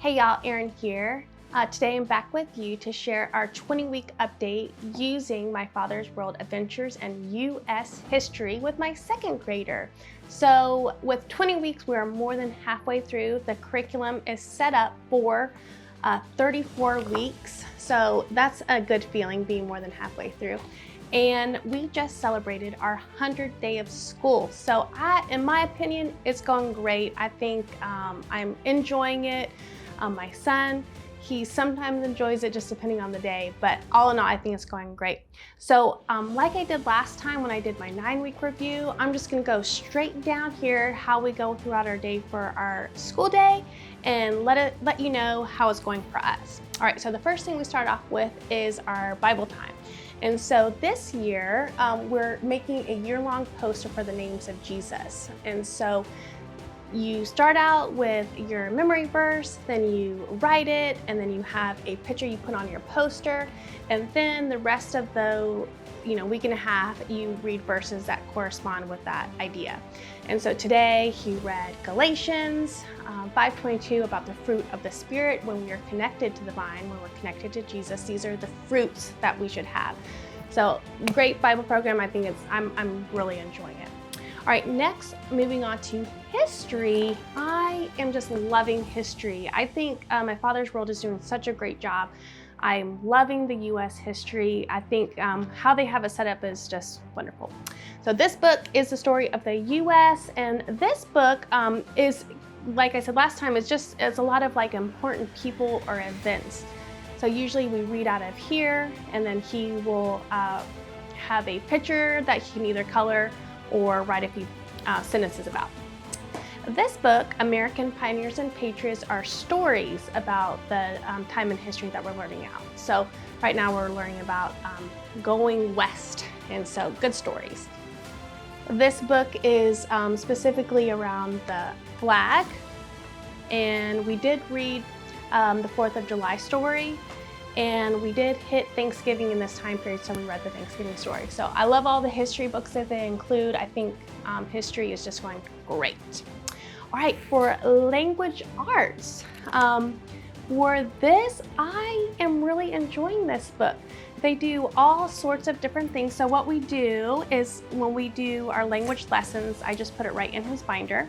Hey y'all, Erin here. Today I'm back with you to share our 20-week update using my Father's World Adventures and U.S. History with my second grader. So with 20 weeks, we are more than halfway through. The curriculum is set up for 34 weeks. So that's a good feeling, being more than halfway through. And we just celebrated our 100th day of school. So in my opinion, it's going great. I think I'm enjoying it. My son, he sometimes enjoys it just depending on the day, but all in all, I think it's going great. So like I did last time when I did my 9-week review, I'm just gonna go straight down here how we go throughout our day for our school day and let you know how it's going for us. All right, so the first thing we start off with is our Bible time. And so this year, we're making a year-long poster for the names of Jesus. And so you start out with your memory verse, then you write it, and then you have a picture you put on your poster. And then the rest of the week and a half, you read verses that correspond with that idea. And so today he read Galatians 5:22 about the fruit of the Spirit. When we are connected to the vine, when we're connected to Jesus, these are the fruits that we should have. So great Bible program. I think I'm really enjoying it. All right, next, moving on to history. I am just loving history. I think my Father's World is doing such a great job. I'm loving the U.S. history. I think how they have it set up is just wonderful. So this book is the story of the U.S. and this book is, like I said last time, it's a lot of like important people or events. So usually we read out of here, and then he will have a picture that he can either color or write a few sentences about. This book, American Pioneers and Patriots, are stories about the time in history that we're learning out. So right now we're learning about going west, and so good stories. This book is specifically around the flag, and we did read the 4th of July story, and we did hit Thanksgiving in this time period, so we read the Thanksgiving story. So I love all the history books that they include. I think history is just going great. All right, for language arts, for this, I am really enjoying this book. They do all sorts of different things. So what we do is when we do our language lessons, I just put it right in his binder.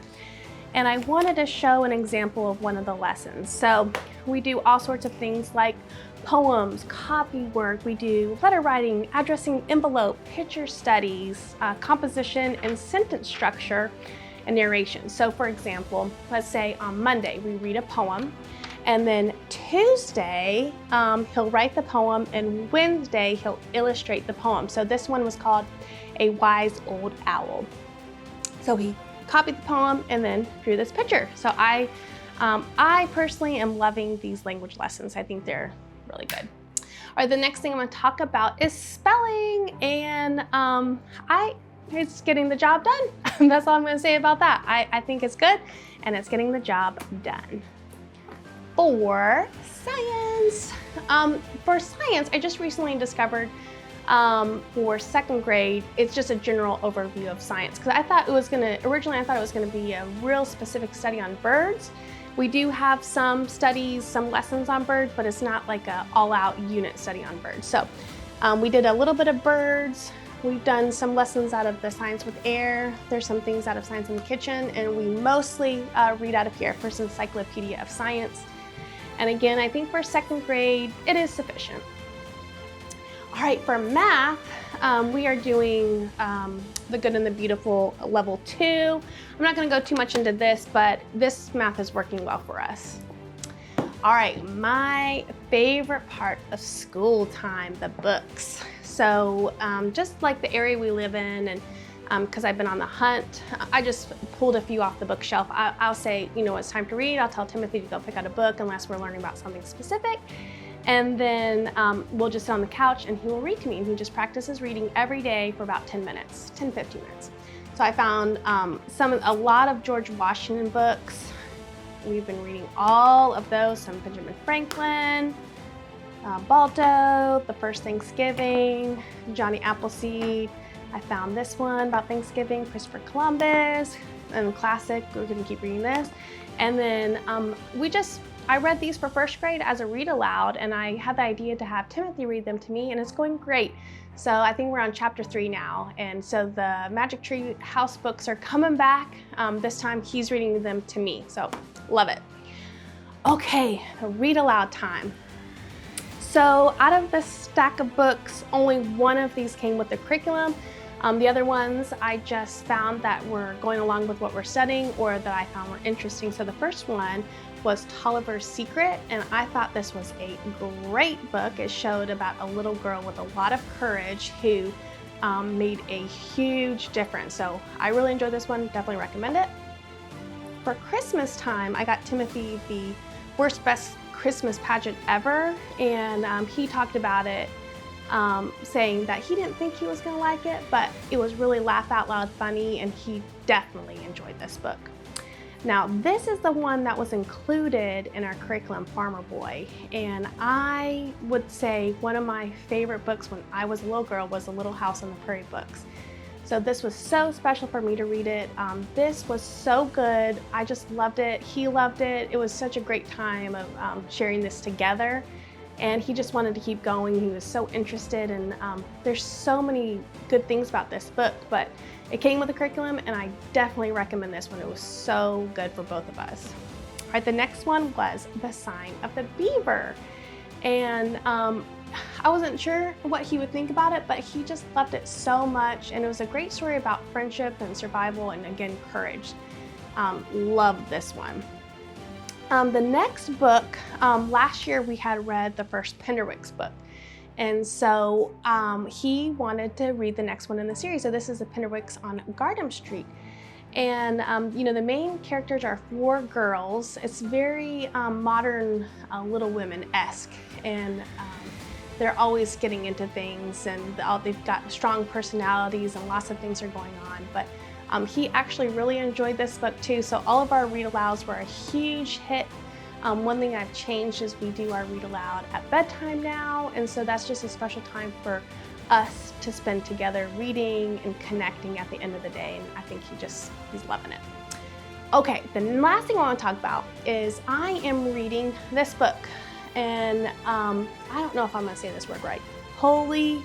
And I wanted to show an example of one of the lessons. So we do all sorts of things like poems, copy work, we do letter writing, addressing envelope, picture studies, composition and sentence structure, and narration. So for example, let's say on Monday we read a poem, and then Tuesday he'll write the poem, and Wednesday he'll illustrate the poem. So this one was called A Wise Old Owl. So he copied the poem and then drew this picture. So I personally am loving these language lessons. I think they're really good. All right, the next thing I'm going to talk about is spelling, and it's getting the job done. That's all I'm going to say about that. I think it's good, and it's getting the job done. For science, I just recently discovered for second grade, it's just a general overview of science, because originally I thought it was going to be a real specific study on birds. We do have some studies, some lessons on birds, but it's not like an all-out unit study on birds. So we did a little bit of birds. We've done some lessons out of the Science with Air. There's some things out of Science in the Kitchen, and we mostly read out of here, First Encyclopedia of Science. And again, I think for second grade, it is sufficient. All right, for math, we are doing The Good and the Beautiful Level 2. I'm not gonna go too much into this, but this math is working well for us. All right, my favorite part of school time, the books. So just like the area we live in, and because I've been on the hunt, I just pulled a few off the bookshelf. I'll say, it's time to read. I'll tell Timothy to go pick out a book unless we're learning about something specific. And then we'll just sit on the couch and he will read to me. And he just practices reading every day for about 10 minutes, 10, 15 minutes. So I found a lot of George Washington books. We've been reading all of those, some Benjamin Franklin, Balto, The First Thanksgiving, Johnny Appleseed. I found this one about Thanksgiving, Christopher Columbus, and classic, we're gonna keep reading this. And then I read these for first grade as a read aloud, and I had the idea to have Timothy read them to me, and it's going great. So I think we're on chapter 3 now, and so the Magic Tree House books are coming back. This time he's reading them to me, so love it. Okay, read aloud time. So out of this stack of books, only one of these came with the curriculum. The other ones I just found that were going along with what we're studying or that I found were interesting. So the first one was Tolliver's Secret, and I thought this was a great book. It showed about a little girl with a lot of courage who made a huge difference. So I really enjoyed this one, definitely recommend it. For Christmas time, I got Timothy the Worst Best Christmas Pageant Ever, and he talked about it, saying that he didn't think he was gonna like it, but it was really laugh out loud funny, and he definitely enjoyed this book. Now, this is the one that was included in our curriculum, Farmer Boy, and I would say one of my favorite books when I was a little girl was the Little House on the Prairie books. So this was so special for me to read it. This was so good. I just loved it. He loved it. It was such a great time of sharing this together. And he just wanted to keep going. He was so interested, and there's so many good things about this book, but it came with a curriculum, and I definitely recommend this one. It was so good for both of us. All right, the next one was The Sign of the Beaver. And I wasn't sure what he would think about it, but he just loved it so much, and it was a great story about friendship and survival and, again, courage. Loved this one. The next book, last year we had read the first Penderwick's book, and so he wanted to read the next one in the series. So this is the Penderwicks on Garden Street. And you know, the main characters are 4 girls. It's very modern Little Women-esque, and they're always getting into things, and they've got strong personalities, and lots of things are going on. But he actually really enjoyed this book too, so all of our read-alouds were a huge hit. One thing I've changed is we do our read-aloud at bedtime now, and so that's just a special time for us to spend together reading and connecting at the end of the day, and I think he's loving it. Okay, the last thing I want to talk about is I am reading this book, and I don't know if I'm going to say this word right. Holy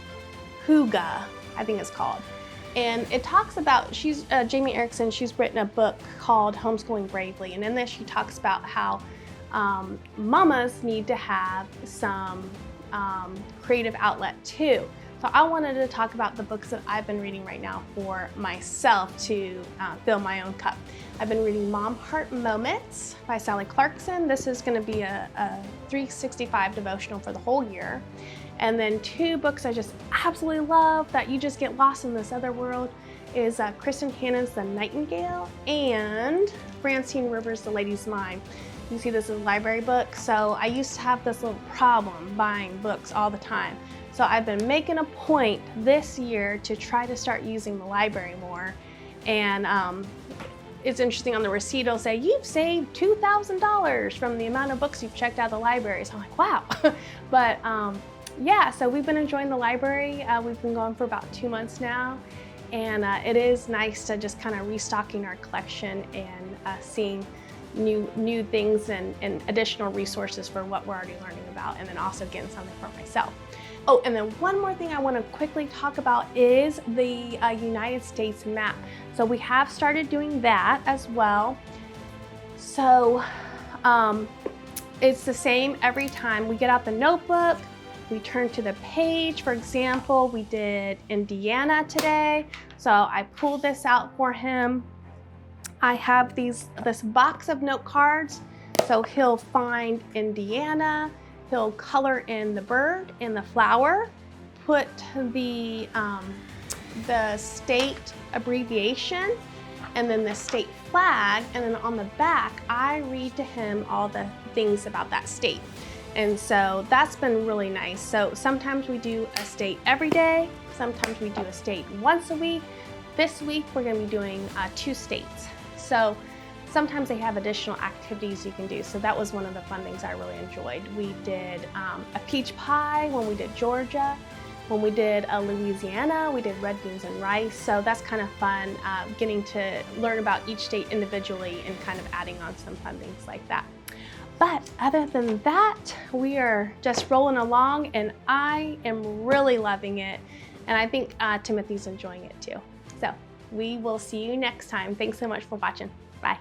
Hygge, I think it's called. And it talks about, Jamie Erickson, she's written a book called Homeschooling Bravely, and in this she talks about how mamas need to have some creative outlet too. So I wanted to talk about the books that I've been reading right now for myself to fill my own cup. I've been reading Mom Heart Moments by Sally Clarkson. This is going to be a 365 devotional for the whole year. And then 2 books I just absolutely love that you just get lost in this other world is Kristen Hannon's The Nightingale and Francine Rivers' The Lady's Mind. You see this is a library book, so I used to have this little problem buying books all the time. So I've been making a point this year to try to start using the library more. And it's interesting, on the receipt it'll say, you've saved $2,000 from the amount of books you've checked out of the library. So I'm like, wow. But yeah, so we've been enjoying the library. We've been going for about 2 months now. And it is nice to just kind of restocking our collection and seeing new things and additional resources for what we're already learning about, and then also getting something for myself. Oh, and then one more thing I want to quickly talk about is the United States map. So we have started doing that as well. So it's the same every time. We get out the notebook, we turn to the page. For example, we did Indiana today. So I pulled this out for him. I have this box of note cards. So he'll find Indiana, he'll color in the bird and the flower, put the state abbreviation, and then the state flag, and then on the back, I read to him all the things about that state. And so that's been really nice. So sometimes we do a state every day, sometimes we do a state once a week. This week, we're gonna be doing 2 states. So sometimes they have additional activities you can do. So that was one of the fun things I really enjoyed. We did a peach pie when we did Georgia. When we did Louisiana, we did red beans and rice. So that's kind of fun, getting to learn about each state individually and kind of adding on some fun things like that. But other than that, we are just rolling along, and I am really loving it. And I think Timothy's enjoying it too. So we will see you next time. Thanks so much for watching. Bye.